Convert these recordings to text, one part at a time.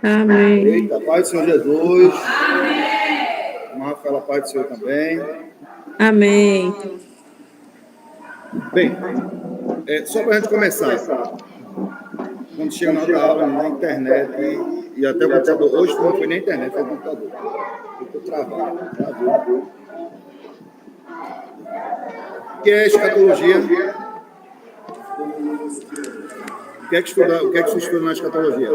Amém. Eita, paz do Senhor Jesus. Amém. Rafaela, paz do Senhor também. Amém. Bem, só para a gente começar, quando chega na hora da aula, na internet e até o computador, hoje não foi na internet, foi no computador. Ficou travado. Travou. O que é escatologia? O que é que você estuda na escatologia?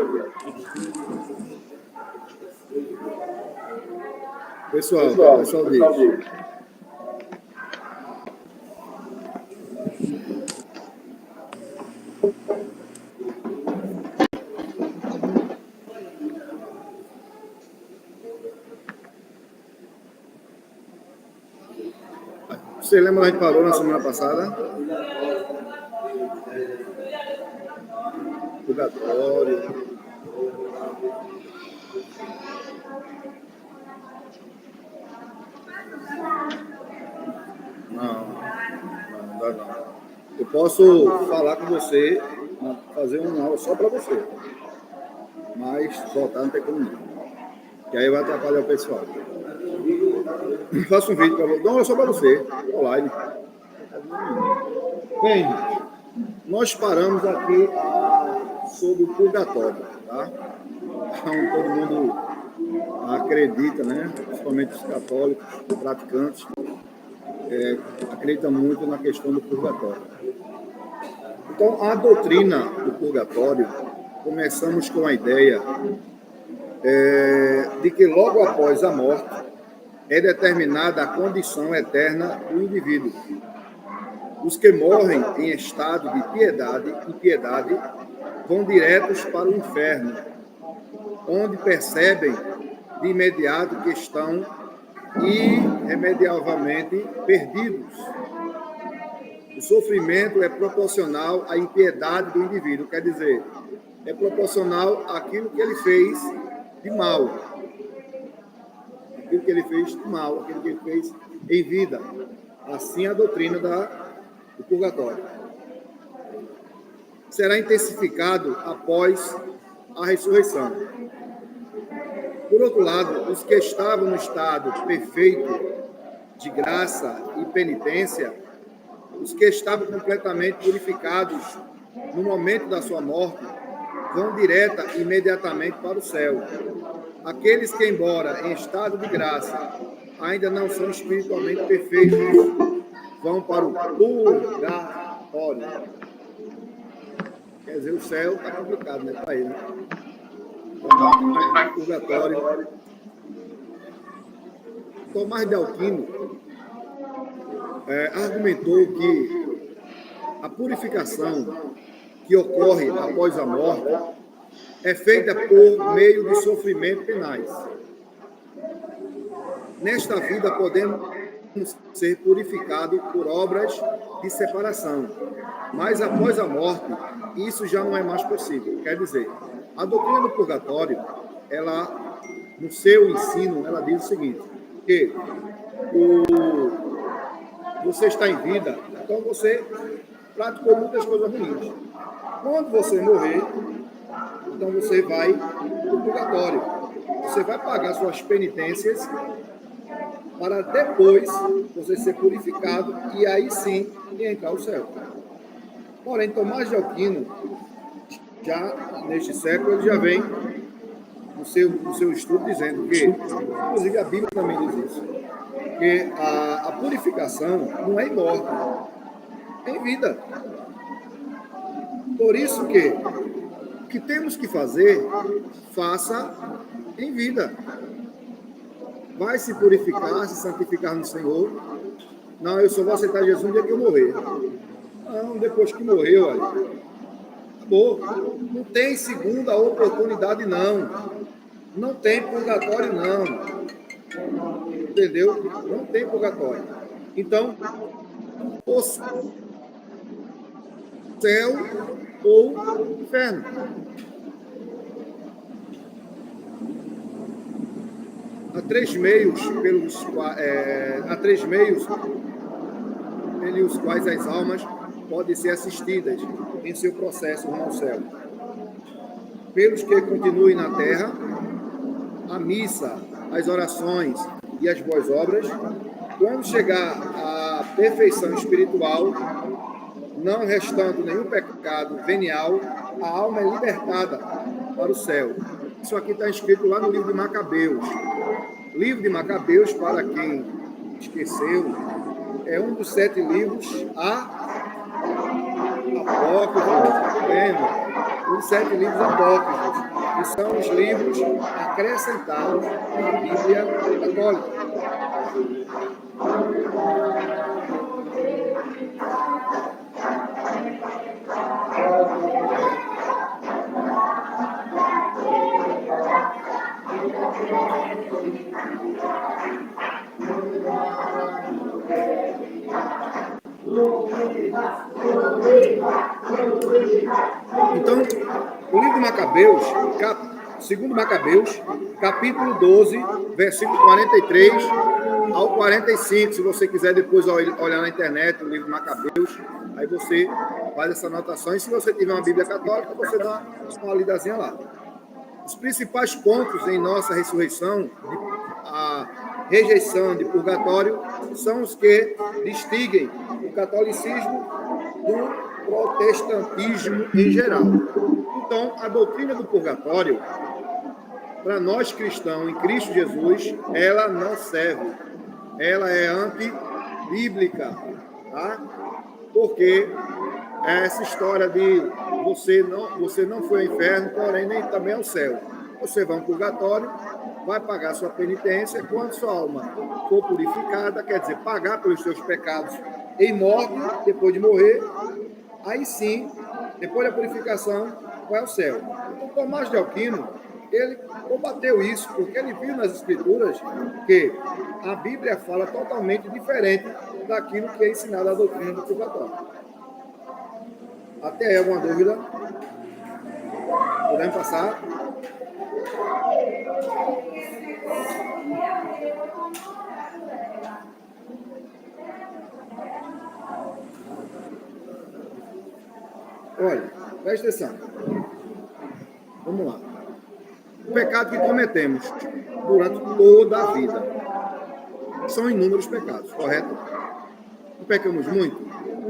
Pessoal, o que o pessoal diz? Você lembra onde a gente parou na semana passada? Purgatório. Não dá não. Eu posso falar com você, fazer uma aula só para você. Mas voltar não tem como não. Que aí vai atrapalhar o pessoal. Faço um vídeo para você. Não, é só para você. Online. Bem, nós paramos aqui sobre o purgatório, tá? Então, todo mundo acredita, né? Principalmente os católicos, praticantes, acreditam muito na questão do purgatório. Então, a doutrina do purgatório, começamos com a ideia de que logo após a morte é determinada a condição eterna do indivíduo. Os que morrem em estado de impiedade vão diretos para o inferno, onde percebem de imediato que estão irremediavelmente perdidos. O sofrimento é proporcional à impiedade do indivíduo, quer dizer, é proporcional àquilo que ele fez de mal. Aquilo que ele fez de mal, aquilo que ele fez em vida. Assim a doutrina do purgatório. Será intensificado após a ressurreição. Por outro lado, os que estavam no estado perfeito de graça e penitência, os que estavam completamente purificados no momento da sua morte, vão direta e imediatamente para o céu. Aqueles que, embora em estado de graça, ainda não são espiritualmente perfeitos, vão para o purgatório. Quer dizer, o céu está complicado, né, para ele. Purgatório. Tomás de Aquino argumentou que a purificação que ocorre após a morte é feita por meio de sofrimentos penais. Nesta vida podemos ser purificados por obras de separação, mas após a morte, isso já não é mais possível. Quer dizer, a doutrina do purgatório, ela, no seu ensino, ela diz o seguinte, que você está em vida, então você praticou muitas coisas ruins. Quando você morrer, então você vai para o purgatório. Você vai pagar suas penitências para depois você ser purificado e aí sim entrar ao céu. Porém, Tomás de Aquino, já neste século, ele já vem no seu estudo dizendo que, inclusive a Bíblia também diz isso, que a purificação não é em morte, é em vida. Por isso que o que temos que fazer, faça em vida. Vai se purificar, se santificar no Senhor. Não, eu só vou aceitar Jesus no dia que eu morrer. Não, depois que morreu, olha, acabou. Não tem segunda oportunidade, não. Não tem purgatório, não. Entendeu? Não tem purgatório. Então, o céu ou inferno. Há três meios pelos quais as almas podem ser assistidas em seu processo rumo ao céu. pelos que continuem na terra, a missa, as orações e as boas obras, quando chegar à perfeição espiritual, não restando nenhum pecado venial, a alma é libertada para o céu. Isso aqui está escrito lá no livro de Macabeus. Livro de Macabeus, para quem esqueceu, é um dos 7 livros apócrifos, lembra? Um dos 7 livros apócrifos, que são os livros acrescentados à Bíblia católica. Então, o livro de Macabeus, segundo Macabeus, capítulo 12, versículo 43 ao 45, se você quiser depois olhar na internet o livro de Macabeus, aí você faz essa anotação, e se você tiver uma Bíblia católica, você dá uma lidazinha lá. Os principais pontos em nossa ressurreição, a rejeição de purgatório, são os que distinguem o catolicismo do protestantismo em geral. Então, a doutrina do purgatório, para nós cristãos em Cristo Jesus, ela não serve. Ela é antibíblica, tá? Porque essa história de você não foi ao inferno, porém nem também ao céu. Você vai ao purgatório, vai pagar sua penitência, quando sua alma for purificada, quer dizer, pagar pelos seus pecados em morte, depois de morrer, aí sim, depois da purificação, vai ao céu. Então, Tomás de Aquino, ele combateu isso, porque ele viu nas Escrituras que a Bíblia fala totalmente diferente daquilo que é ensinado na doutrina do purgatório. Até aí, alguma dúvida? Podemos passar? Olha, presta atenção. Vamos lá. O pecado que cometemos durante toda a vida são inúmeros pecados, correto? Pecamos muito.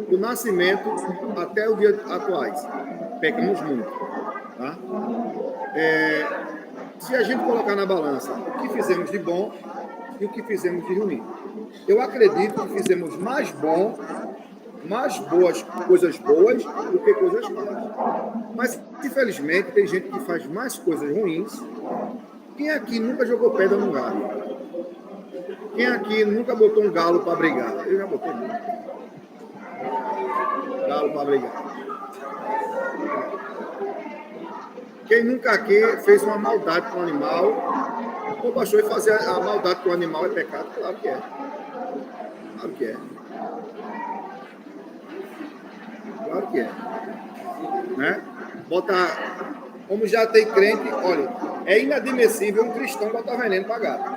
Do nascimento até os dias atuais, pecamos muito. Tá? Se a gente colocar na balança o que fizemos de bom e o que fizemos de ruim, eu acredito que fizemos mais coisas boas do que coisas más. Mas, infelizmente, tem gente que faz mais coisas ruins. Quem aqui nunca jogou pedra num galo? Quem aqui nunca botou um galo para brigar? Eu já botei galo para brigar. Quem nunca aqui fez uma maldade com o animal, ou baixou e fazer a maldade com o animal é pecado? Claro que é. Claro que é. Claro que é. Né? Como já tem crente, olha, é inadmissível um cristão botar veneno para gato.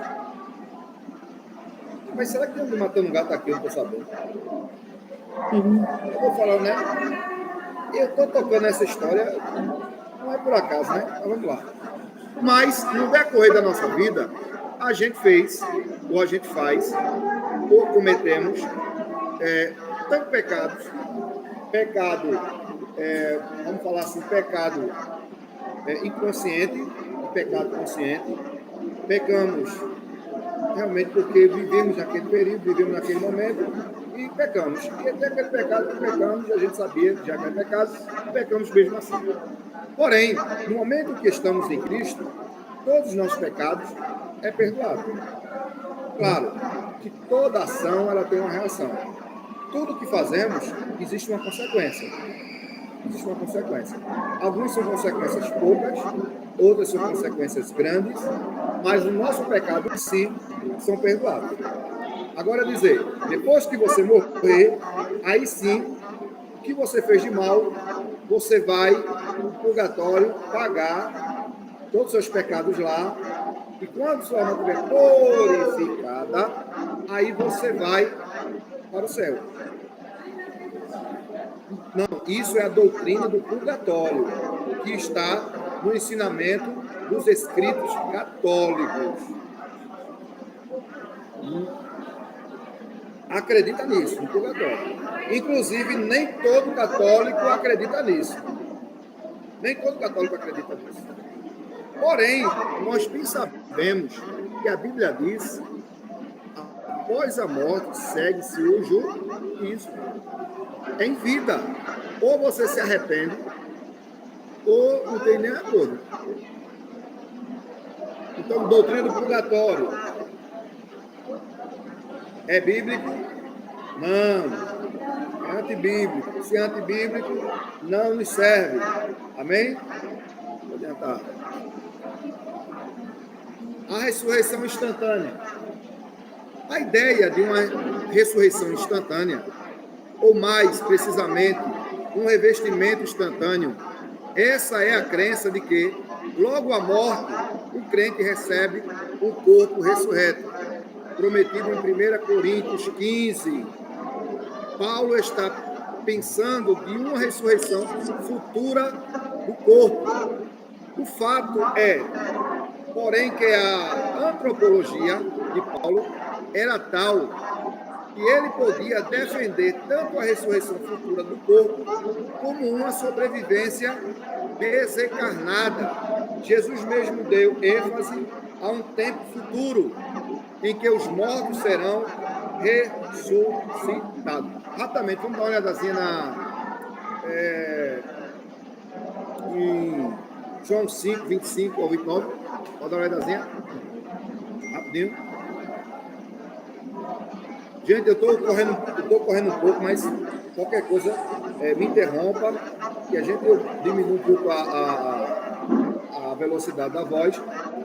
Mas será que tem alguém matando um gato aqui? Eu não estou sabendo. Eu vou falando, né? Eu estou tocando essa história, não é por acaso, né? Mas vamos lá. Mas, no decorrer da nossa vida, a gente fez, ou a gente faz, ou cometemos tanto pecados, vamos falar assim, pecado inconsciente e pecado consciente. Pecamos realmente porque vivemos naquele período, vivemos naquele momento e pecamos. E até aquele pecado que pecamos, a gente sabia que já que é pecado, pecamos mesmo assim. Porém, no momento que estamos em Cristo, todos os nossos pecados é perdoado. Claro que toda ação ela tem uma reação. Tudo que fazemos, existe uma consequência. Existe uma consequência. Algumas são consequências poucas, outras são consequências grandes, mas o nosso pecado em si são perdoados. Agora dizer, depois que você morrer, aí sim, o que você fez de mal, você vai no purgatório pagar todos os seus pecados lá, e quando sua alma estiver purificada, aí você vai para o céu. Não, isso é a doutrina do purgatório, que está no ensinamento dos escritos católicos. Acredita nisso, no purgatório. Inclusive, nem todo católico acredita nisso. Nem todo católico acredita nisso. Porém, nós bem sabemos que a Bíblia diz: após a morte, segue-se o juízo. Em vida, ou você se arrepende, ou não tem nem acordo. Então, doutrina do purgatório é bíblico? Não. É antibíblico. Se é antibíblico, não nos serve. Amém? Vou adiantar. A ressurreição instantânea. A ideia de uma ressurreição instantânea, ou mais precisamente, um revestimento instantâneo, essa é a crença de que, logo à morte, o crente recebe um corpo ressurreto, prometido em 1 Coríntios 15. Paulo está pensando de uma ressurreição futura do corpo. O fato é, porém, que a antropologia de Paulo era tal que ele podia defender tanto a ressurreição futura do corpo como uma sobrevivência desencarnada. Jesus mesmo deu ênfase a um tempo futuro em que os mortos serão ressuscitados. Rapidamente, vamos dar uma olhadazinha em João 5, 25 ao 29. Pode dar uma olhadazinha? Rapidinho. Gente, eu estou correndo um pouco, mas qualquer coisa me interrompa, que a gente diminui um pouco a velocidade da voz,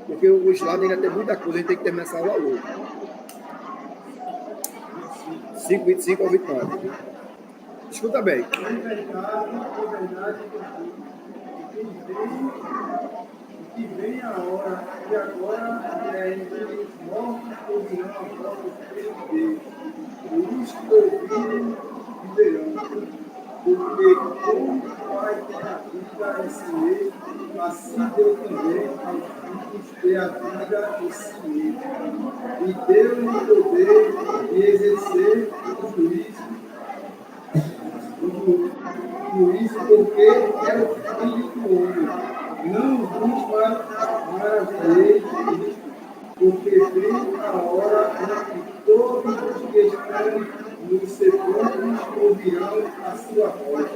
porque o slide ainda tem muita coisa, a gente tem que terminar essa aula hoje. 5, 25 ao 29. Escuta bem. Que vem a hora, e agora é entre os mortos ouvirão a voz do Filho de Deus. Os que ouvirem viverão. Porque como o Pai tem a vida em si mesmo, assim deu também aos filhos ter a vida em si mesmo. E deu-lhe o poder de exercer o juízo. Porque é o Filho do homem. Não vos maravilheis disto, porque vem a hora em que todos os que estão nos sepulcros ouvirão a sua voz.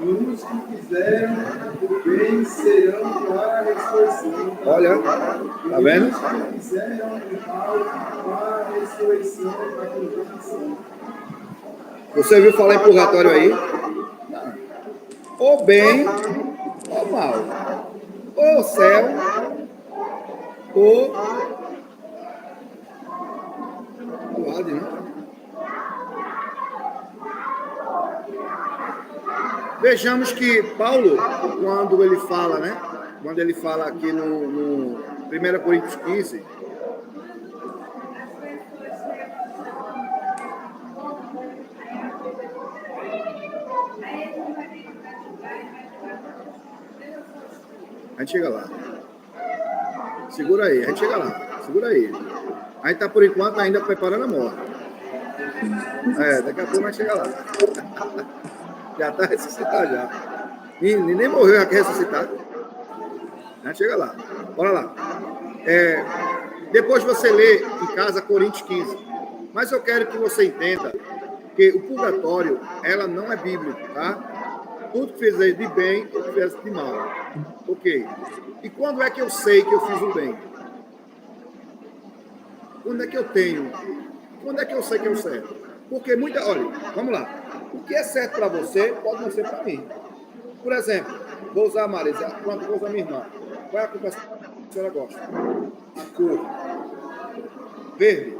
Os que fizeram o bem serão para a ressurreição. Olha, tá vendo? Os que fizeram o mal para a ressurreição da condenação. Você ouviu falar em purgatório aí? Não. Ou bem, ou mal. Ou céu, ou lado, né? Vejamos que Paulo, quando ele fala, né? Quando ele fala aqui no 1 Coríntios 15, a gente chega lá. Segura aí, a gente chega lá. Segura aí. A gente tá, por enquanto, ainda preparando a morte. Daqui a pouco a gente chega lá. Já tá ressuscitado já. Nem morreu, já quer ressuscitar. A gente chega lá. Bora lá. Depois você lê em casa Coríntios 15. Mas eu quero que você entenda que o purgatório, ela não é bíblico, tá? Tudo que fizer de bem, ou que fizer de mal. Ok. E quando é que eu sei que eu fiz o bem? Quando é que eu tenho? Quando é que eu sei que é o certo? Porque olha, vamos lá. O que é certo para você pode não ser para mim. Por exemplo, vou usar a Marisa, quando vou usar a minha irmã. Qual é a cor que a senhora gosta? A cor verde.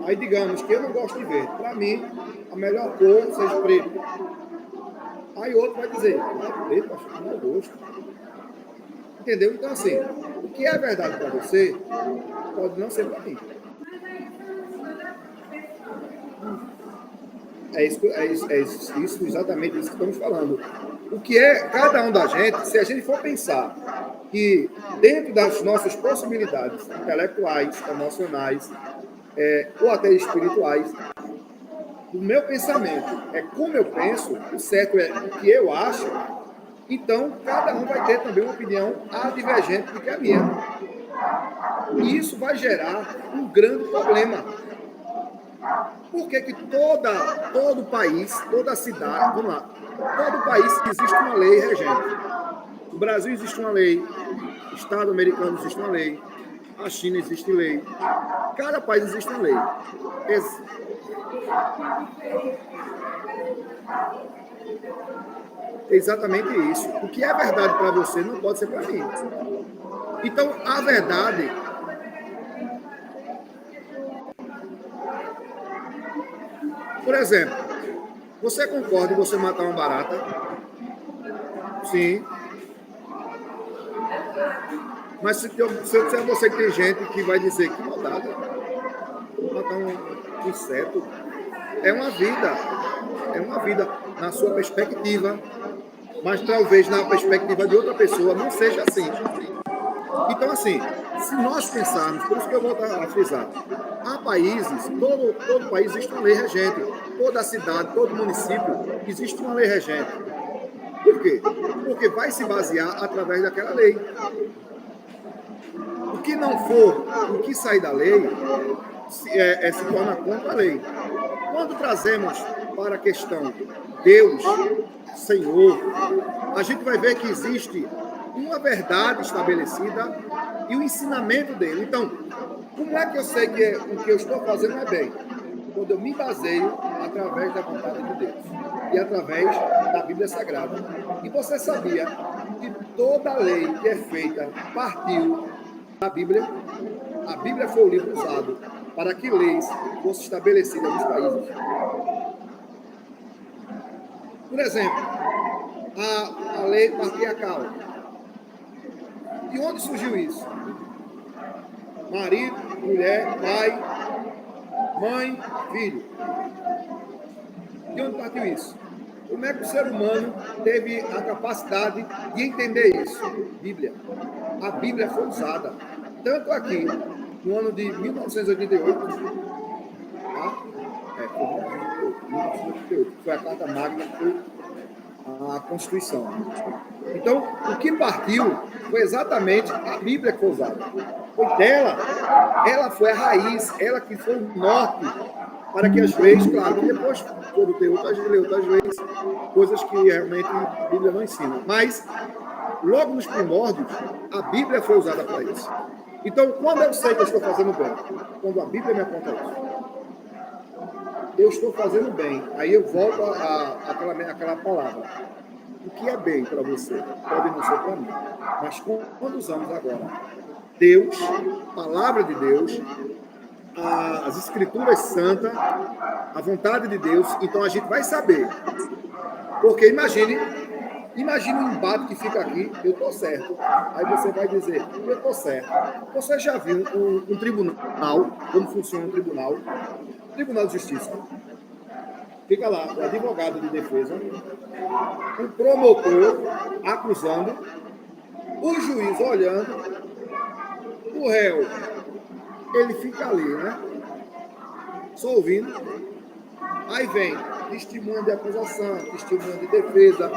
Aí digamos que eu não gosto de verde. Para mim, a melhor cor seja preto. Aí outro vai dizer, preto, pastor, não gosto. Entendeu? Então, assim, o que é verdade para você pode não ser para mim. É isso exatamente isso que estamos falando. o que é cada um da gente, se a gente for pensar que dentro das nossas possibilidades intelectuais, emocionais, ou até espirituais, o meu pensamento é como eu penso, o certo é o que eu acho, então cada um vai ter também uma opinião divergente do que a minha. E isso vai gerar um grande problema. Por que que todo país, toda cidade, vamos lá, todo país existe uma lei regente. No Brasil existe uma lei, no Estado americano existe uma lei, a China existe lei, cada país existe uma lei. Exatamente isso. O que é verdade para você não pode ser para mim. Então, a verdade... Por exemplo, você concorda em você matar uma barata? Sim. Mas se eu disser a você que tem gente que vai dizer que maldade, matar um inseto é uma vida na sua perspectiva, mas talvez na perspectiva de outra pessoa não seja assim. Então, assim, se nós pensarmos, por isso que eu volto a frisar, há países, todo país existe uma lei regente, toda cidade, todo município existe uma lei regente. Por quê? Porque vai se basear através daquela lei. O que não for, o que sair da lei, se torna contra a lei. Quando trazemos para a questão Deus, Senhor, a gente vai ver que existe uma verdade estabelecida e o ensinamento dele. Então, como é que eu sei que o que eu estou fazendo é bem? Quando eu me baseio através da vontade de Deus e através da Bíblia Sagrada. E você sabia que toda lei que é feita partiu da Bíblia? A Bíblia foi o livro usado para que leis fossem estabelecidas nos países. Por exemplo, a lei patriarcal. De onde surgiu isso? Marido, mulher, pai, mãe, filho. De onde partiu isso? Como é que o ser humano teve a capacidade de entender isso? Bíblia. A Bíblia foi usada. Tanto aqui, no ano de 1988, tá? Foi 1988, foi a Carta Magna, foi a Constituição. Então, o que partiu foi exatamente a Bíblia que foi usada. Foi dela. Ela foi a raiz, ela que foi o norte para que as leis, claro, que depois foram ter outras leis, coisas que realmente a Bíblia não ensina. Mas, logo nos primórdios, a Bíblia foi usada para isso. Então, quando eu sei que eu estou fazendo bem? Quando a Bíblia me aponta isso. Eu estou fazendo bem. Aí eu volto àquela palavra. O que é bem para você pode não ser para mim. Mas quando usamos agora Deus, palavra de Deus, as escrituras santas, a vontade de Deus, então a gente vai saber. Porque imagine um embate que fica aqui, eu estou certo. Aí você vai dizer, eu estou certo. Você já viu um tribunal, como funciona um tribunal? Tribunal de Justiça. Fica lá, o advogado de defesa, o promotor acusando, o juiz olhando, o réu, ele fica ali, né? Só ouvindo. Aí vem testemunha de acusação, testemunha de defesa.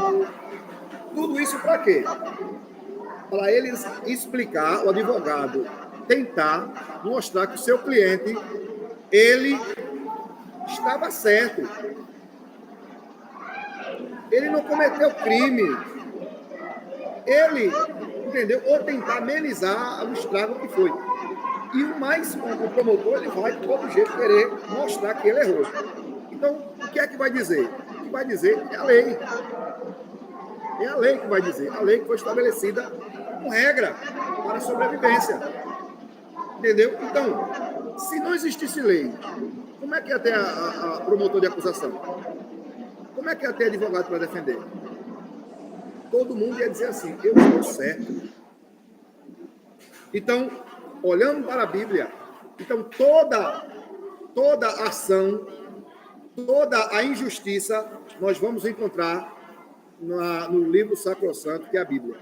Tudo isso para quê? Para eles explicar, o advogado tentar mostrar que o seu cliente, ele estava certo. Ele não cometeu crime. Ele, entendeu? Ou tentar amenizar o estrago que foi. E o promotor, ele vai de todo jeito querer mostrar que ele errou. Então, o que é que vai dizer? O que vai dizer é a lei. É a lei que vai dizer. A lei que foi estabelecida com regra para a sobrevivência. Entendeu? Então, se não existisse lei, como é que ia ter a promotor de acusação? Como é que ia ter advogado para defender? Todo mundo ia dizer assim, eu estou certo. Então, olhando para a Bíblia, então toda ação, toda a injustiça, nós vamos encontrar no livro sacrossanto, que é a Bíblia.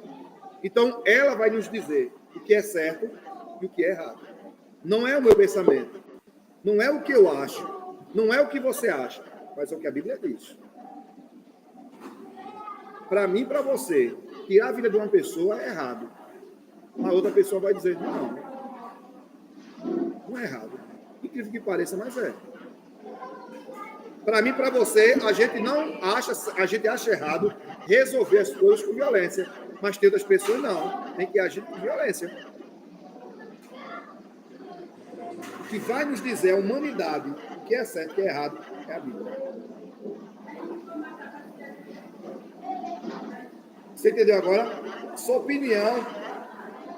Então, ela vai nos dizer o que é certo e o que é errado. Não é o meu pensamento, não é o que eu acho, não é o que você acha, mas é o que a Bíblia diz. Para mim, para você, tirar a vida de uma pessoa é errado. Uma outra pessoa vai dizer, não é errado. Incrível que pareça, mas é. Para mim, para você, a gente acha errado resolver as coisas com violência, mas tem outras pessoas não, tem que agir com violência. O que vai nos dizer a humanidade o que é certo e o que é errado é a Bíblia. Você entendeu agora? Sua opinião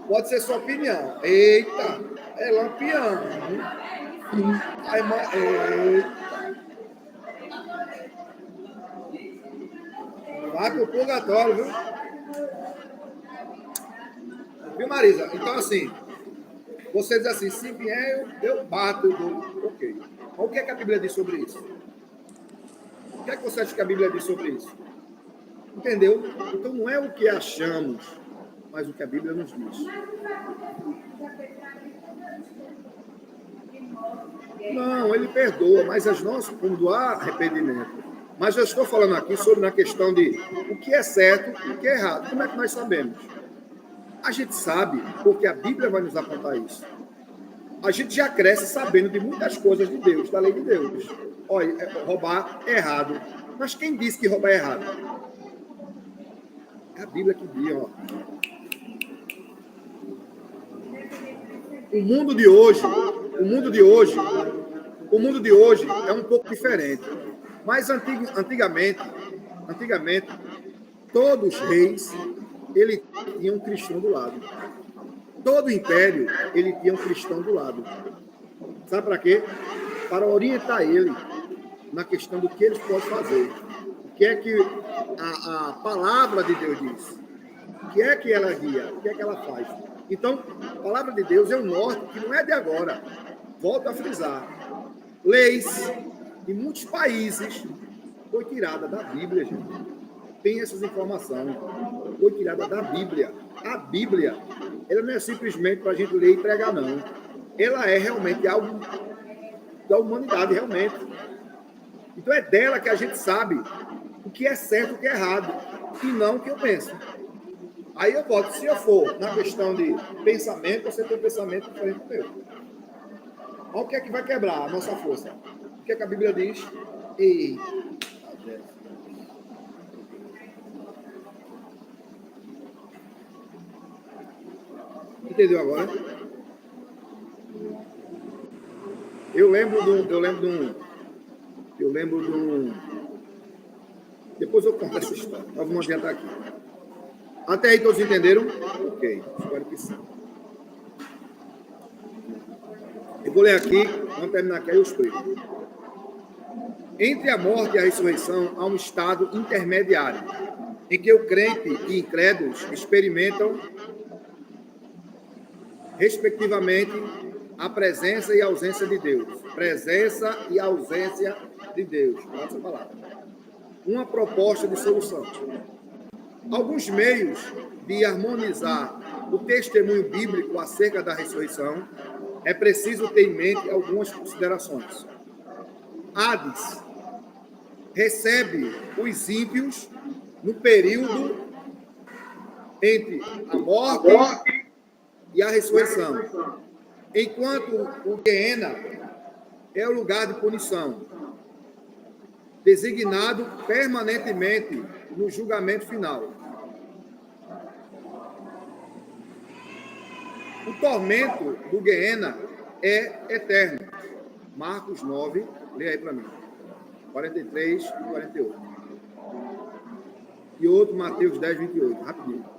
pode ser sua opinião. Eita, é lampião. Eita. Vai pro purgatório, viu? Viu, Marisa? Então, assim, você diz assim, se vier, eu bato, eu dou. Ok. Mas o que é que a Bíblia diz sobre isso? O que é que você acha que a Bíblia diz sobre isso? Entendeu? Então, não é o que achamos, mas o que a Bíblia nos diz. Não, ele perdoa, mas as nossas, quando há arrependimento. Mas eu estou falando aqui sobre na questão de o que é certo e o que é errado. Como é que nós sabemos? A gente sabe porque a Bíblia vai nos apontar isso. A gente já cresce sabendo de muitas coisas de Deus, da lei de Deus. Olha, roubar é errado. Mas quem disse que roubar é errado? É a Bíblia que diz, ó. O mundo de hoje é um pouco diferente. Mas antigamente, todos os reis, ele tinha um cristão do lado. Todo império, ele tinha um cristão do lado. Sabe para quê? Para orientar ele na questão do que eles podem fazer. O que é que a palavra de Deus diz? O que é que ela guia? O que é que ela faz? Então, a palavra de Deus é um norte que não é de agora. Volto a frisar. Leis de muitos países foi tirada da Bíblia, gente. Tem essas informações. Foi tirada da Bíblia. A Bíblia, ela não é simplesmente para a gente ler e pregar, não. Ela é realmente algo da humanidade, realmente. Então é dela que a gente sabe o que é certo e o que é errado, e não o que eu penso. Aí eu boto, se eu for na questão de pensamento, você tem um pensamento diferente do meu. Olha o que é que vai quebrar a nossa força. O que é que a Bíblia diz? Entendeu agora? Eu lembro de um. Depois eu conto essa história. Nós vamos adiantar aqui. Até aí todos entenderam? Ok, espero que sim. Eu vou ler aqui, vamos terminar aqui, aí eu explico. Entre a morte e a ressurreição há um estado intermediário, em que o crente e incrédulos experimentam, respectivamente, a presença e a ausência de Deus. Presença e ausência de Deus. Essa palavra. Uma proposta de solução. Alguns meios de harmonizar o testemunho bíblico acerca da ressurreição é preciso ter em mente algumas considerações. Hades recebe os ímpios no período entre a morte e a ressurreição, enquanto o Gehenna é o lugar de punição, designado permanentemente no julgamento final. O tormento do Gehenna é eterno. Marcos 9, lê aí para mim. 43 e 48. E outro, Mateus 10, 28. Rapidinho.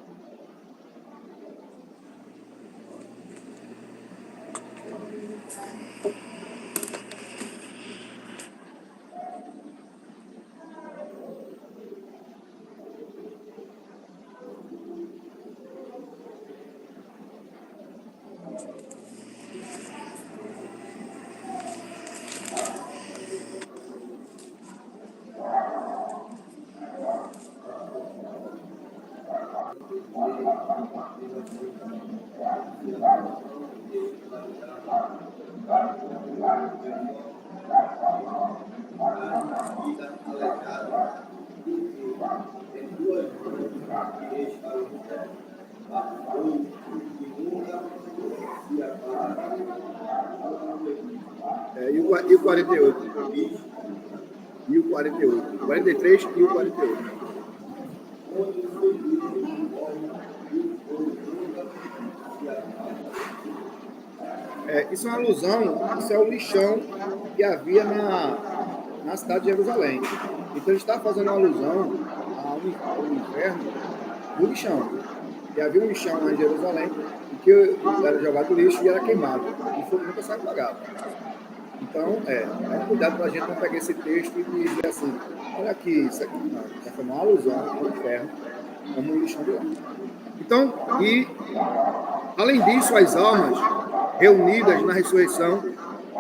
E o 48. E o 48. 43 e o 48. Isso é uma alusão, isso é o lixão que havia na cidade de Jerusalém. Então ele está fazendo uma alusão ao inferno do lixão. E havia um lixão lá em Jerusalém, que era jogado no lixo e era queimado. E o fogo nunca sai apagado. Então, cuidado para a gente não pegar esse texto e dizer assim, olha aqui, isso aqui não, é uma alusão ao inferno, como um lixão de lá. Então, e além disso, as almas reunidas na ressurreição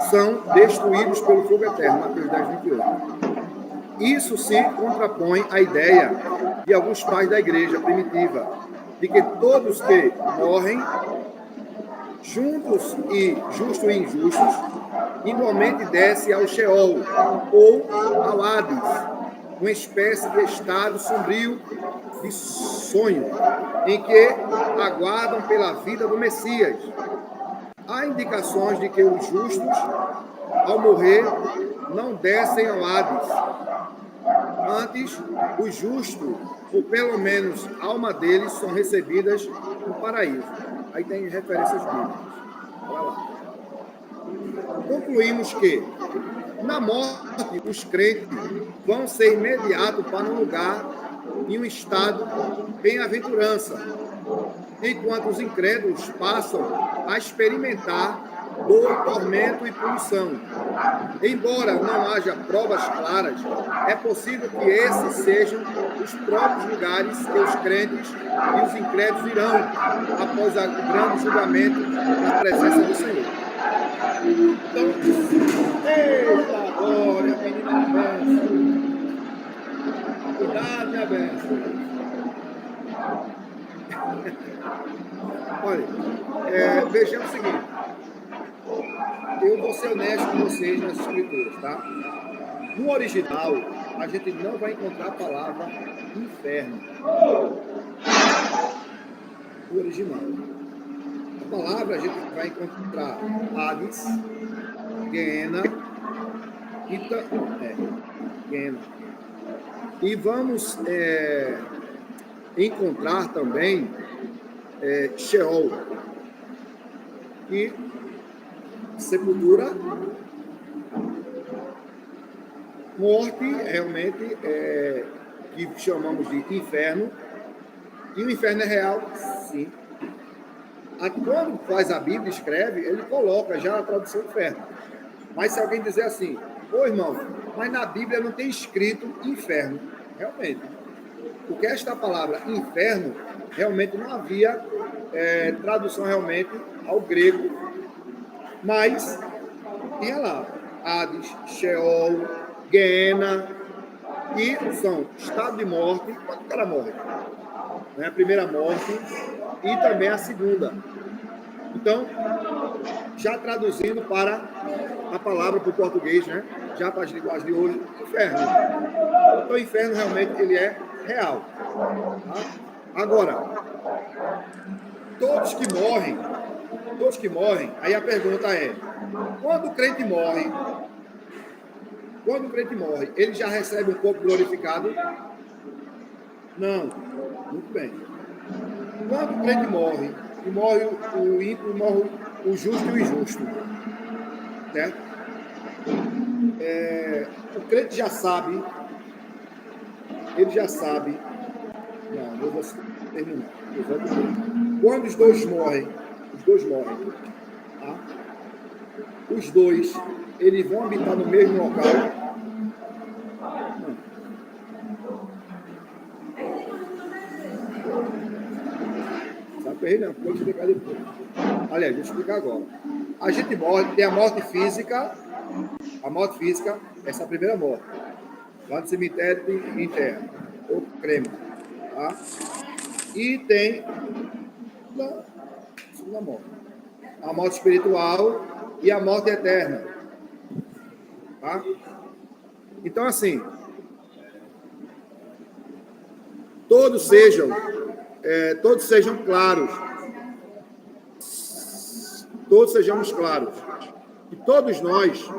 são destruídos pelo fogo eterno, Mateus 10, 28. Isso se contrapõe à ideia de alguns pais da igreja primitiva, de que todos que morrem, juntos e justos e injustos, igualmente desce ao Sheol ou ao Hades, uma espécie de estado sombrio de sonho, em que aguardam pela vida do Messias. Há indicações de que os justos, ao morrer, não descem ao Hades. Antes, os justos, ou pelo menos a alma deles, são recebidas no paraíso. Aí tem referências bíblicas. Olha lá. Concluímos que, na morte, os crentes vão ser imediatos para um lugar, em um estado bem-aventurança, enquanto os incrédulos passam a experimentar dor, tormento e punição. Embora não haja provas claras, é possível que esses sejam os próprios lugares que os crentes e os incrédulos irão após o grande julgamento na presença do Senhor. Então, eita glória, menina benção. Cuidado, minha benção. Olha, vejamos o seguinte. Eu vou ser honesto com vocês nas escrituras, tá? No original, a gente não vai encontrar a palavra inferno. No original. A palavra a gente vai encontrar Hades, Gehenna, Gehenna. E vamos encontrar também Sheol, que sepultura, morte, realmente, que chamamos de inferno. E o inferno é real? Sim. Quando faz a Bíblia, escreve, ele coloca já a tradução inferno. Mas se alguém dizer assim, ô irmão, mas na Bíblia não tem escrito inferno, realmente. Porque esta palavra inferno, realmente não havia tradução realmente ao grego, mas tinha lá Hades, Sheol, Gehenna, que são estado de morte, quando o cara morre. A primeira morte e também a segunda. Então, já traduzindo para a palavra para o português, né? Já para as linguagens de hoje, inferno. Então, o inferno realmente ele é real. Tá? Agora, todos que morrem, aí a pergunta é, quando o crente morre, ele já recebe um corpo glorificado? Não. Muito bem. Quando o crente morre, e morre o ímpio, morre o justo e o injusto. Certo? O crente já sabe, não, eu vou terminar. Quando os dois morrem, tá? Os dois, eles vão habitar no mesmo local. Não, vou explicar depois. Aliás, vou explicar agora. A gente morre, tem a morte física, essa é a primeira morte. Lá no cemitério tem enterra, ou crema. Tá? E tem a segunda morte. A morte espiritual e a morte eterna. Tá? Então, assim, todos sejam claros, todos sejamos claros, que todos nós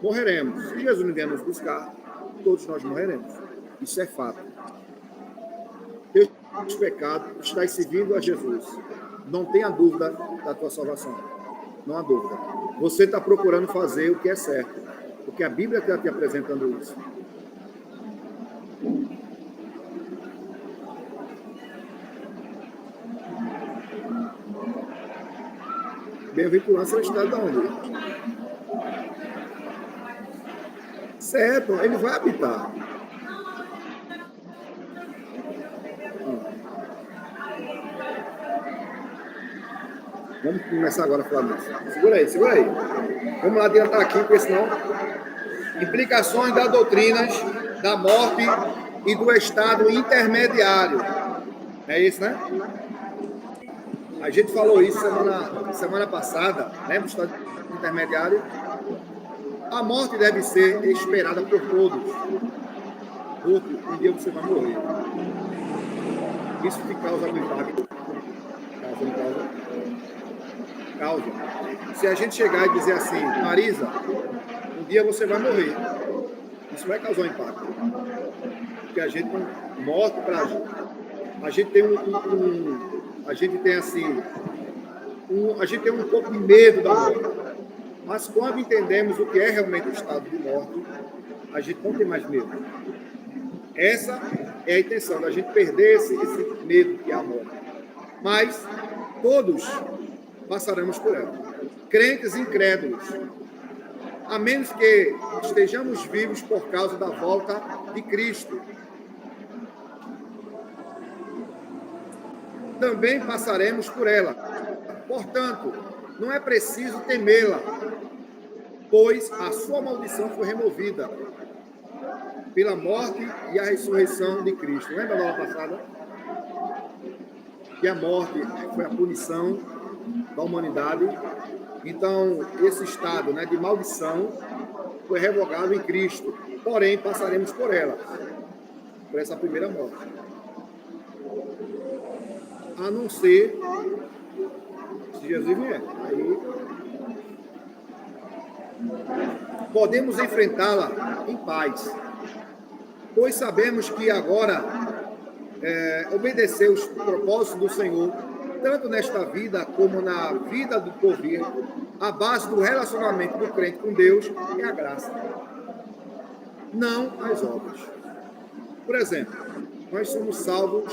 morreremos. Se Jesus não vier nos buscar, todos nós morreremos. Isso é fato. Teus pecados, estás servindo a Jesus. Não tenha dúvida da tua salvação. Não há dúvida. Você está procurando fazer o que é certo, porque a Bíblia está te apresentando isso. Bem-aventurança é o estado de onde? Certo, ele vai habitar. Vamos começar agora a falar disso. Segura aí. Vamos lá adiantar aqui, porque senão... Implicações das doutrinas da morte e do estado intermediário. É isso, né? A gente falou isso semana passada, lembra do estado intermediário? A morte deve ser esperada por todos. Um dia você vai morrer. Isso te causa algum impacto? Causa. Se a gente chegar e dizer assim, Marisa, um dia você vai morrer, isso vai causar um impacto. Porque a gente não morre para a gente. A gente tem a gente tem assim, a gente tem um pouco de medo da morte. Mas quando entendemos o que é realmente o estado de morte, a gente não tem mais medo. Essa é a intenção, da gente perder esse medo que é a morte. Mas todos passaremos por ela. Crentes e incrédulos. A menos que estejamos vivos por causa da volta de Cristo. Também passaremos por ela. Portanto, não é preciso temê-la, pois a sua maldição foi removida pela morte e a ressurreição de Cristo. Lembra da aula passada? Que a morte foi a punição da humanidade. Então, esse estado, né, de maldição foi revogado em Cristo. Porém, passaremos por ela, por essa primeira morte. A não ser se Jesus vier. Aí podemos enfrentá-la em paz, pois sabemos que agora obedecer os propósitos do Senhor, tanto nesta vida como na vida do porvir, a base do relacionamento do crente com Deus é a graça, não as obras. Por exemplo, nós somos salvos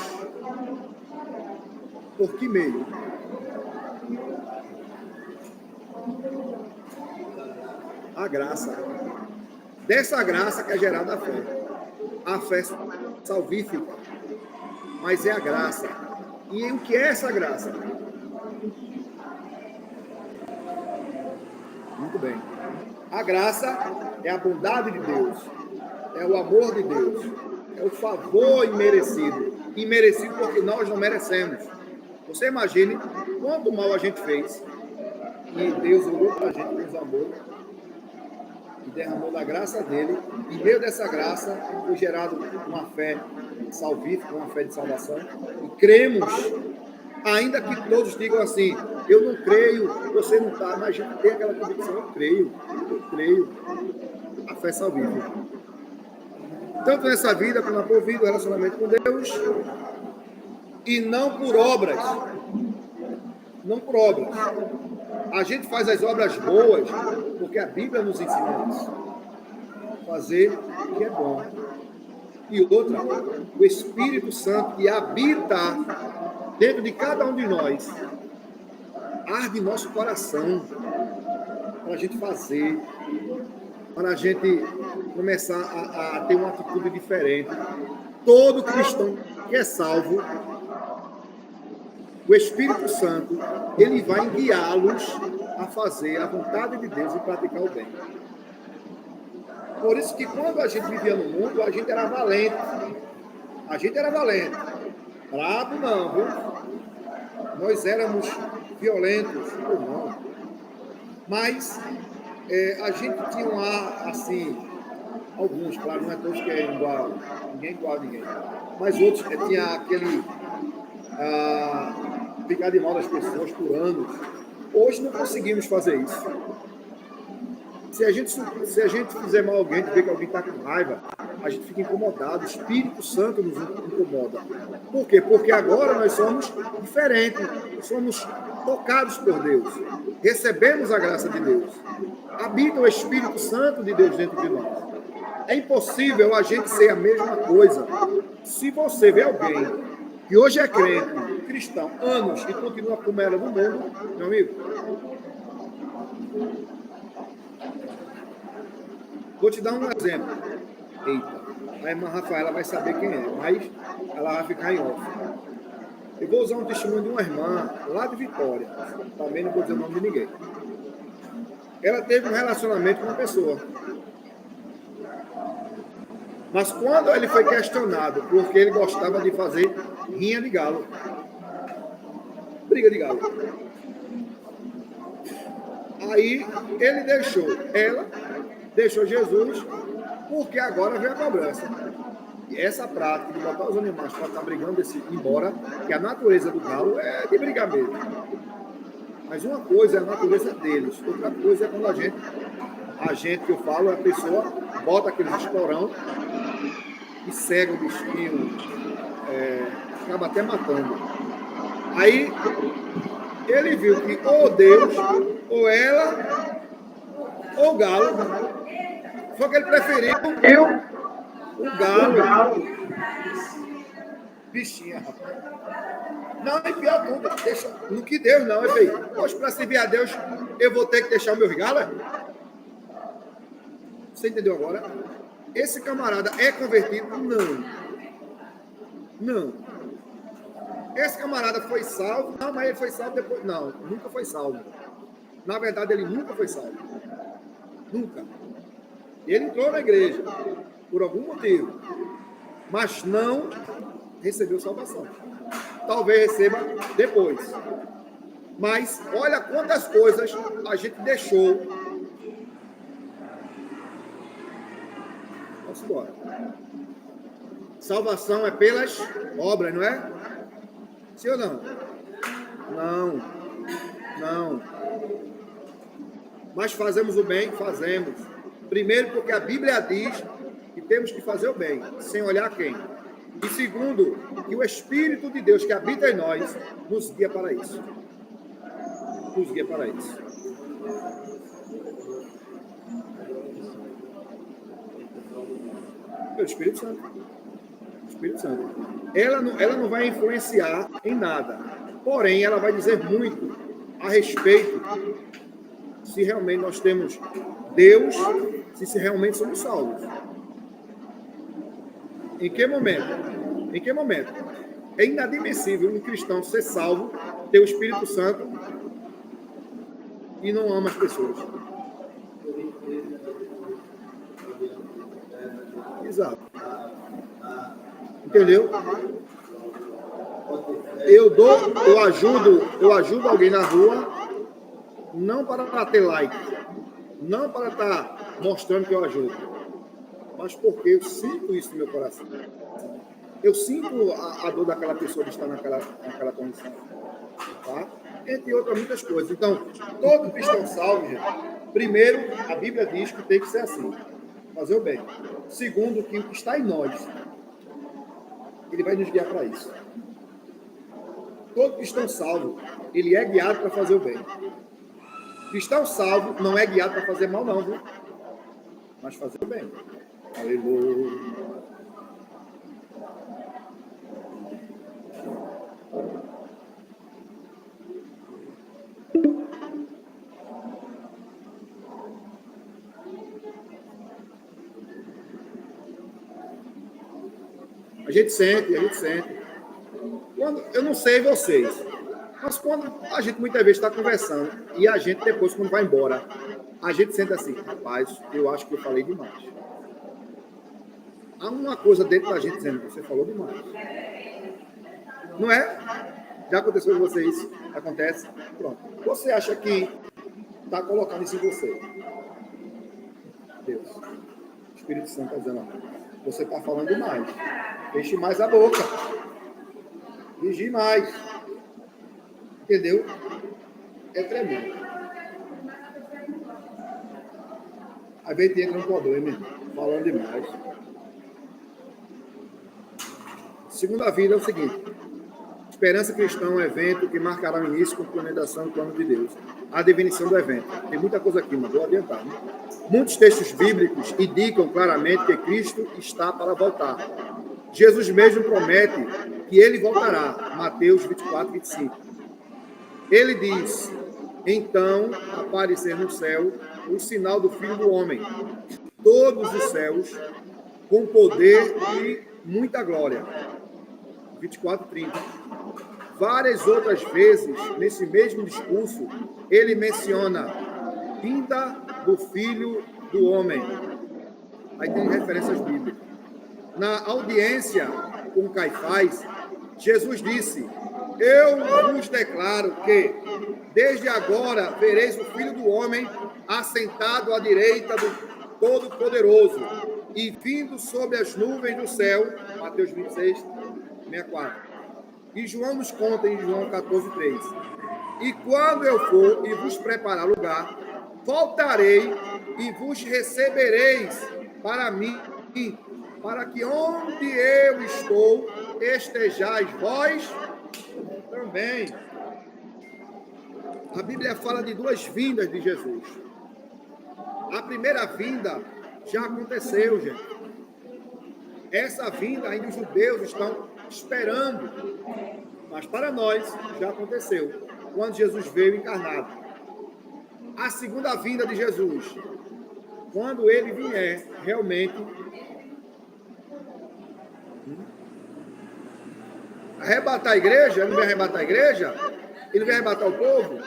por que meio? A graça. Dessa graça que é gerada a fé. A fé salvífica. Mas é a graça. E o que é essa graça? Muito bem. A graça é a bondade de Deus. É o amor de Deus. É o favor imerecido. Imerecido porque nós não merecemos. Você imagine quanto mal a gente fez. E Deus olhou para a gente com amor e derramou da graça dele. E meio dessa graça foi gerado uma fé salvífica, uma fé de salvação. E cremos, ainda que todos digam assim, eu não creio, você não está, mas a gente tem aquela convicção, eu creio. A fé salvífica. Tanto nessa vida como na porvida, o relacionamento com Deus, e não por obras. Não por obras. A gente faz as obras boas porque a Bíblia nos ensina isso. Fazer o que é bom. E outra, o Espírito Santo que habita dentro de cada um de nós, arde em nosso coração para a gente fazer, para a gente começar a ter uma atitude diferente. Todo cristão que é salvo, o Espírito Santo, ele vai guiá-los a fazer a vontade de Deus e praticar o bem. Por isso que quando a gente vivia no mundo, a gente era valente. A gente era valente. Bravo não, viu? Nós éramos violentos, ou não. Mas A gente tinha lá, assim, alguns, claro, não é todos que é igual, ninguém igual a ninguém, mas outros tinha aquele ficar de mal das pessoas por anos. Hoje não conseguimos fazer isso. Se a gente fizer mal a alguém, ver que alguém está com raiva, a gente fica incomodado. O Espírito Santo nos incomoda. Por quê? Porque agora nós somos diferentes, somos tocados por Deus, recebemos a graça de Deus, habita o Espírito Santo de Deus dentro de nós. É impossível a gente ser a mesma coisa. Se você vê alguém que hoje é crente, cristão, anos, e continua como era no mundo, meu amigo, vou te dar um exemplo. Eita, a irmã Rafaela vai saber quem é, mas ela vai ficar em off. Eu vou usar um testemunho de uma irmã lá de Vitória. Também não vou dizer o nome de ninguém. Ela teve um relacionamento com uma pessoa. Mas quando ele foi questionado porque ele gostava de fazer rinha de galo, briga de galo, aí ele ela deixou Jesus, porque agora veio a cobrança. E essa prática de botar os animais para estar brigando, embora que a natureza do galo é de brigar mesmo. Mas uma coisa é a natureza deles, outra coisa é quando a gente que eu falo, a pessoa bota aqueles esporão e cega o bichinho, acaba até matando. Aí ele viu que ou Deus, ou ela, ou o galo, só que ele preferiu o galo. Bichinha, rapaz. Não, e pior tudo, deixa, no que Deus não, hoje para servir a Deus, eu vou ter que deixar o meu galo? Você entendeu agora? Esse camarada é convertido? Não. Esse camarada foi salvo? Não, mas ele foi salvo depois. Não, nunca foi salvo. Na verdade, ele nunca foi salvo. Nunca. Ele entrou na igreja por algum motivo, mas não recebeu salvação. Talvez receba depois. Mas olha quantas coisas a gente deixou. Vamos embora. Salvação é pelas obras, não é? Sim ou não? Não. Mas fazemos o bem? Fazemos. Primeiro, porque a Bíblia diz que temos que fazer o bem, sem olhar quem. E segundo, que o Espírito de Deus que habita em nós nos guia para isso. É o Espírito Santo. Ela não vai influenciar em nada. Porém, ela vai dizer muito a respeito se realmente nós temos Deus, se realmente somos salvos. Em que momento? É inadmissível um cristão ser salvo, ter o Espírito Santo e não ama as pessoas. Exato. Entendeu? Eu ajudo alguém na rua, não para ter like, não para estar mostrando que eu ajudo, mas porque eu sinto isso no meu coração. Eu sinto a dor daquela pessoa de estar naquela condição. Tá? Entre outras muitas coisas. Então, todo cristão salvo, gente, primeiro, a Bíblia diz que tem que ser assim, fazer o bem. Segundo, que o que está em nós, ele vai nos guiar para isso. Todo cristão salvo, ele é guiado para fazer o bem. Cristão salvo não é guiado para fazer mal, não, viu? Mas fazer o bem. Aleluia. A gente sente. Eu não sei vocês, mas quando a gente muitas vezes está conversando e a gente depois, quando vai embora, a gente sente assim, rapaz, eu acho que eu falei demais. Há uma coisa dentro da gente dizendo, você falou demais. Não é? Já aconteceu com você isso? Acontece? Pronto. Você acha que está colocando isso em você? Deus. O Espírito Santo está dizendo, ó, você está falando demais. Feche mais a boca. Vigie mais. Entendeu? É tremendo. Às vezes entra um problema, falando demais. Segunda vida é o seguinte. Esperança cristã é um evento que marcará o início e complementação do plano de Deus. A definição do evento. Tem muita coisa aqui, mas vou adiantar. Né? Muitos textos bíblicos indicam claramente que Cristo está para voltar. Jesus mesmo promete que ele voltará. Mateus 24, 25. Ele diz, então aparecer no céu o sinal do Filho do Homem. Todos os céus com poder e muita glória. 24, 30. Várias outras vezes, nesse mesmo discurso, ele menciona vinda do Filho do Homem. Aí tem referências bíblicas. Na audiência com Caifás, Jesus disse, eu vos declaro que, desde agora, vereis o Filho do Homem assentado à direita do Todo-Poderoso e vindo sobre as nuvens do céu. Mateus 26, 64. E João nos conta em João 14, 3. E quando eu for e vos preparar lugar, voltarei e vos recebereis para mim, para que onde eu estou, estejais vós também. A Bíblia fala de duas vindas de Jesus. A primeira vinda já aconteceu, gente. Essa vinda ainda os judeus estão esperando, mas para nós já aconteceu, quando Jesus veio encarnado. A segunda vinda de Jesus, quando ele vier realmente arrebatar a igreja, ele não vai arrebatar a igreja? Ele vai arrebatar o povo?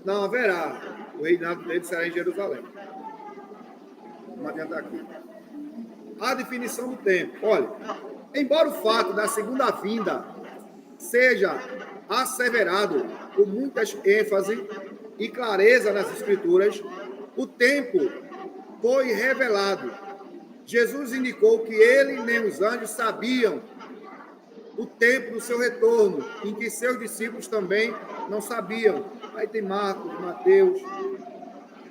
Não haverá. O reinado dele será em Jerusalém. Vamos adiantar aqui. A definição do tempo. Olha, embora o fato da segunda vinda seja asseverado com muita ênfase e clareza nas Escrituras, o tempo foi revelado. Jesus indicou que ele nem os anjos sabiam o tempo do seu retorno, em que seus discípulos também não sabiam. Aí tem Marcos, Mateus.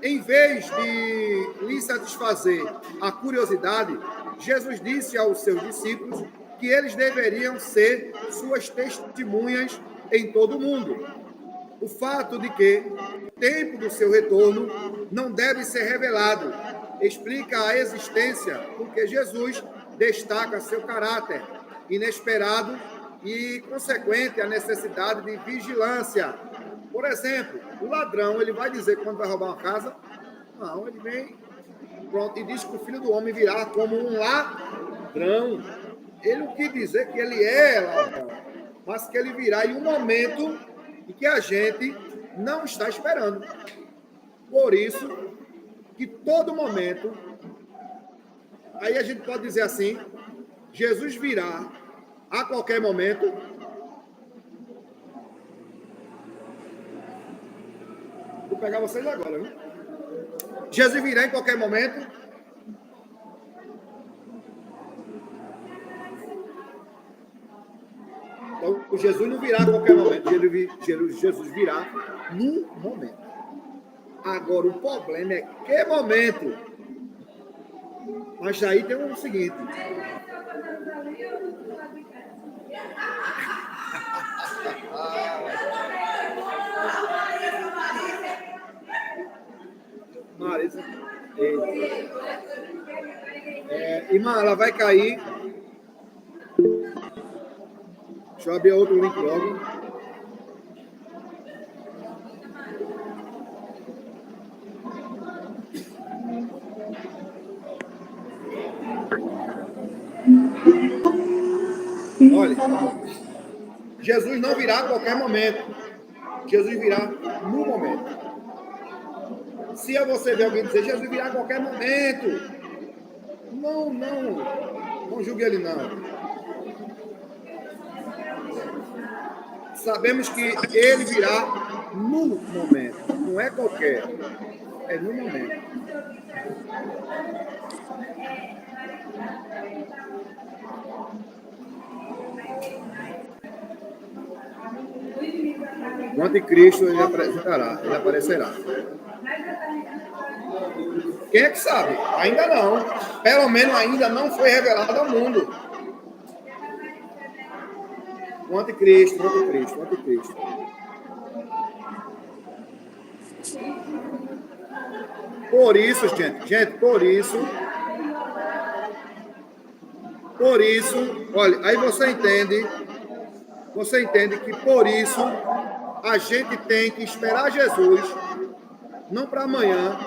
Em vez de lhe satisfazer a curiosidade, Jesus disse aos seus discípulos que eles deveriam ser suas testemunhas em todo o mundo. O fato de que o tempo do seu retorno não deve ser revelado explica a existência, porque Jesus destaca seu caráter inesperado e consequente a necessidade de vigilância. Por exemplo, o ladrão, ele vai dizer quando vai roubar uma casa? Não, ele vem pronto e diz que o Filho do Homem virá como um ladrão. Ele não quis dizer que ele é ladrão, mas que ele virá em um momento em que a gente não está esperando. Por isso que todo momento, aí a gente pode dizer assim, Jesus virá a qualquer momento. Vou pegar vocês agora, viu? Jesus virá em qualquer momento. Então, Jesus não virá a qualquer momento. Jesus virá num momento. Agora, o problema é que momento. Mas aí tem o seguinte. Marisa. Irmã, ela vai cair. Deixa eu abrir outro link logo. Olha, Jesus não virá a qualquer momento. Jesus virá no momento. Se você ver alguém dizer, Jesus virá a qualquer momento. Não julgue ele, não. Sabemos que ele virá no momento. Não é qualquer. é no momento. O anticristo ele apresentará, ele aparecerá. Quem é que sabe? Ainda não. Pelo menos ainda não foi revelado ao mundo. O anticristo, o anticristo, o anticristo. Por isso, gente, por isso, olha, aí você entende que por isso a gente tem que esperar Jesus, não para amanhã,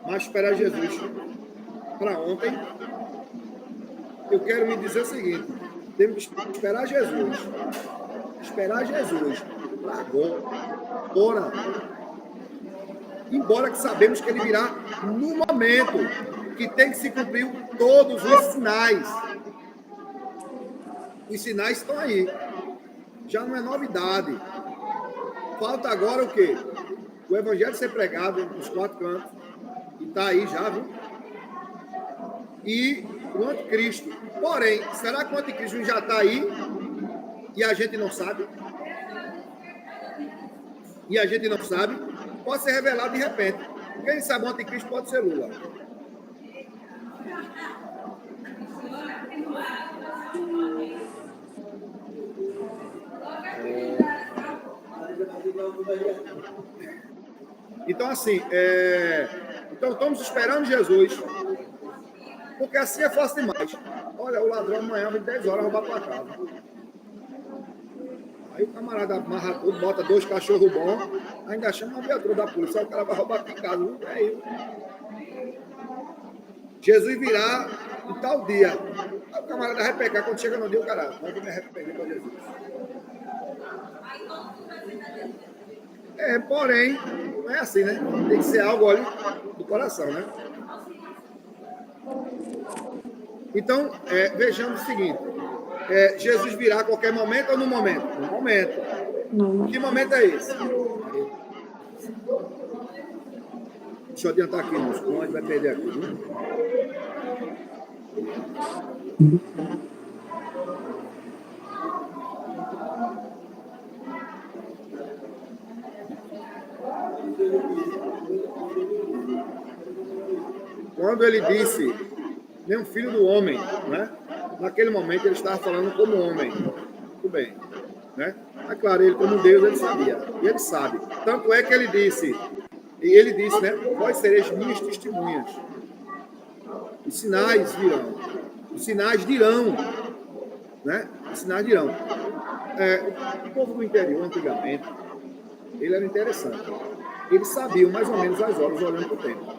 mas esperar Jesus para ontem. Eu quero me dizer o seguinte, temos que esperar Jesus para agora. Embora que sabemos que ele virá no momento que tem que se cumprir todos os sinais. Os sinais estão aí. Já não é novidade. Falta agora o quê? O evangelho ser pregado nos 4 cantos. E está aí já, viu? E o anticristo. Porém, será que o anticristo já está aí e a gente não sabe? E a gente não sabe? Pode ser revelado de repente. Quem sabe o anticristo pode ser Lula. Então, assim, então estamos esperando Jesus, porque assim é fácil demais. Olha, o ladrão amanhã vem 10 horas roubar tua casa. Aí o camarada amarra tudo, bota 2 cachorros bons, ainda chama a viatura da polícia, o cara vai roubar aqui em casa. Não é isso. Jesus virá em tal dia. Aí o camarada vai pecar quando chega no dia, o cara, mas eu me arrepender para Jesus. Porém, não é assim, né? Tem que ser algo ali do coração, né? Então, vejamos o seguinte. Jesus virá a qualquer momento ou no momento? No momento. Não. Que momento é esse? Deixa eu adiantar aqui, moço. Senão a gente vai perder aqui. Né? Quando ele disse, nem um filho do homem, né? Naquele momento ele estava falando como homem. Muito bem. Né? É claro, ele como Deus, ele sabia. E ele sabe. Tanto é que ele disse, né? Vós sereis minhas testemunhas. Os sinais virão. Os sinais dirão. Né? Os sinais dirão. O povo do interior, antigamente, ele era interessante. Eles sabiam mais ou menos as horas olhando para o tempo.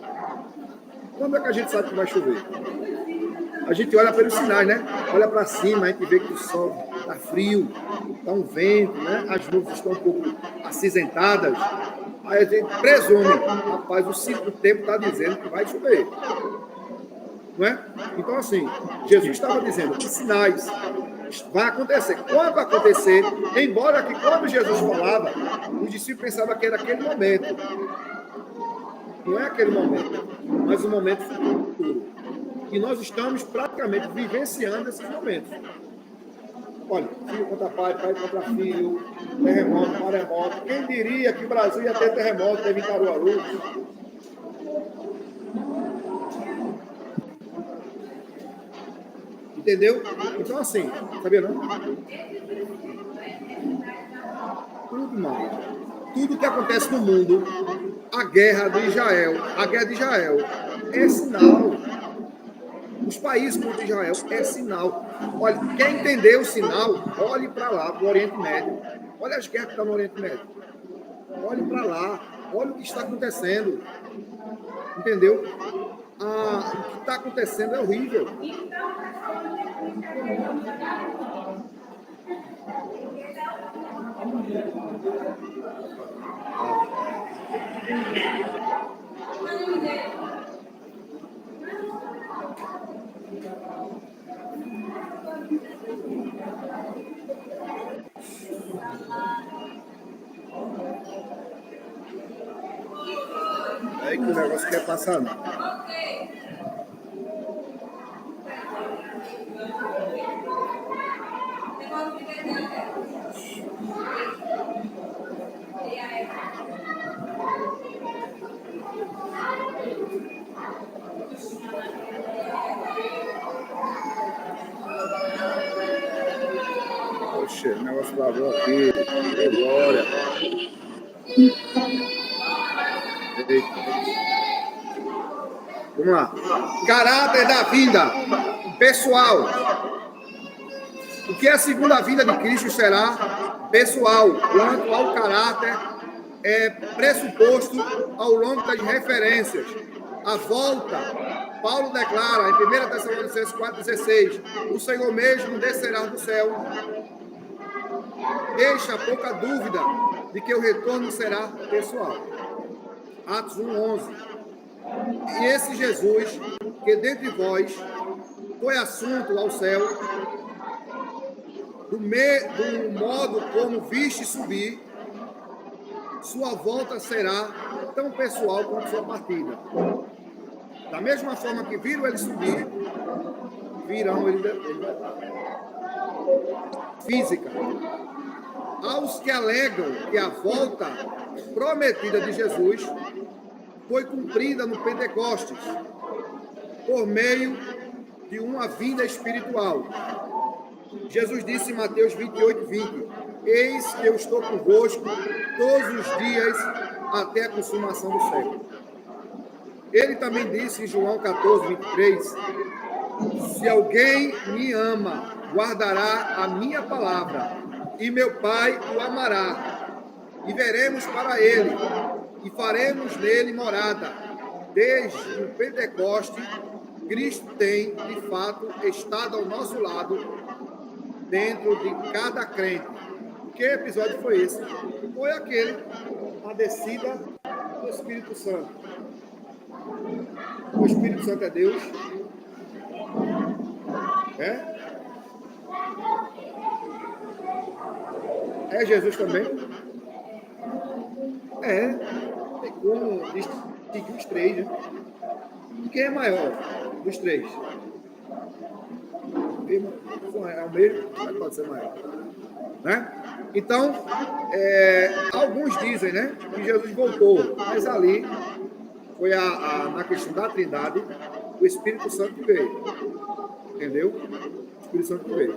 Quando é que a gente sabe que vai chover? A gente olha pelos sinais, né? Olha para cima, a gente vê que o sol está frio, está um vento, né? As nuvens estão um pouco acinzentadas. Aí a gente presume, rapaz, o tempo está dizendo que vai chover. Não é? Então, assim, Jesus estava dizendo que sinais vai acontecer. Quando acontecer, embora que quando Jesus falava, os discípulos pensavam que era aquele momento. Não é aquele momento, mas um momento futuro. E nós estamos praticamente vivenciando esses momentos. Olha, filho contra pai, pai contra filho, terremoto, maremoto. Quem diria que o Brasil ia ter terremoto, teve em Caruaru? Entendeu? Então, assim, sabia não? Tudo mais. Tudo que acontece no mundo, a guerra de Israel é sinal. Os países contra Israel é sinal. Olha, quer entender o sinal? Olhe para lá, para o Oriente Médio. Olha as guerras que estão no Oriente Médio. Olhe para lá. Olha o que está acontecendo. Entendeu? O que está acontecendo é horrível. aí que o negócio quer passar, não. Poxa, o negócio travou aqui. Glória. Eita. Vamos lá. Caráter da vinda. Pessoal. O que é a segunda vinda de Cristo será pessoal, quanto ao caráter é pressuposto ao longo das referências. A volta, Paulo declara em 1 Tessalonicenses 4,16, o Senhor mesmo descerá do céu. Deixa pouca dúvida de que o retorno será pessoal. Atos 1,11. E esse Jesus, que dentre vós foi assunto ao céu, do modo como viste subir, sua volta será tão pessoal quanto sua partida. Da mesma forma que viram ele subir, virão ele voltar. Física. Aos que alegam que a volta prometida de Jesus foi cumprida no Pentecostes, por meio de uma vinda espiritual. Jesus disse em Mateus 28:20, eis que eu estou convosco todos os dias até a consumação do século. Ele também disse em João 14:23, se alguém me ama, guardará a minha palavra, e meu Pai o amará, e veremos para ele, e faremos nele morada. Desde o Pentecoste, Cristo tem, de fato, estado ao nosso lado, dentro de cada crente. Que episódio foi esse? Foi aquele, a descida do Espírito Santo. O Espírito Santo é Deus? É Jesus também? Tem como distinguir os três, né? E quem é maior dos três? É o mesmo, mas pode ser maior. Né? Então, alguns dizem, né, que Jesus voltou, mas ali foi na questão da Trindade, o Espírito Santo que veio. Entendeu? O Espírito Santo que veio.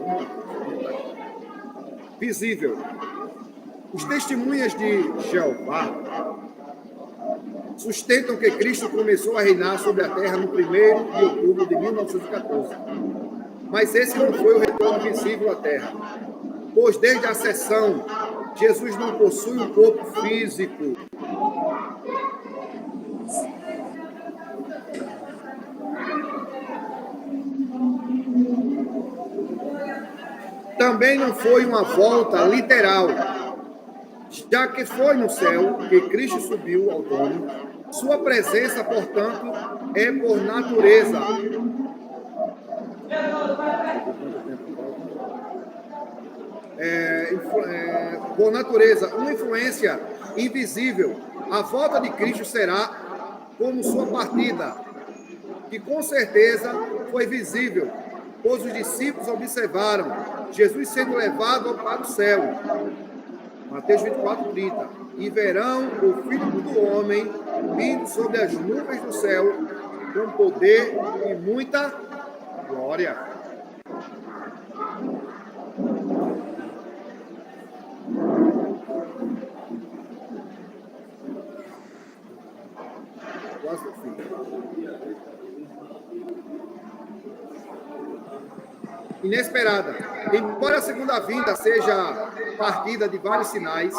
Visível. Os testemunhas de Jeová sustentam que Cristo começou a reinar sobre a terra no 1º de outubro de 1914. Mas esse não foi o retorno visível à terra, pois desde a ascensão, Jesus não possui um corpo físico. Também não foi uma volta literal, já que foi no céu que Cristo subiu ao trono. Sua presença, portanto, é por natureza. Por natureza, uma influência invisível. A volta de Cristo será como sua partida, que com certeza foi visível, pois os discípulos observaram Jesus sendo levado para o céu. Mateus 24:30. E verão o Filho do Homem vindo sobre as nuvens do céu, com poder e muita glória. Quase no fim. Inesperada. Embora a segunda vinda seja partida de vários sinais,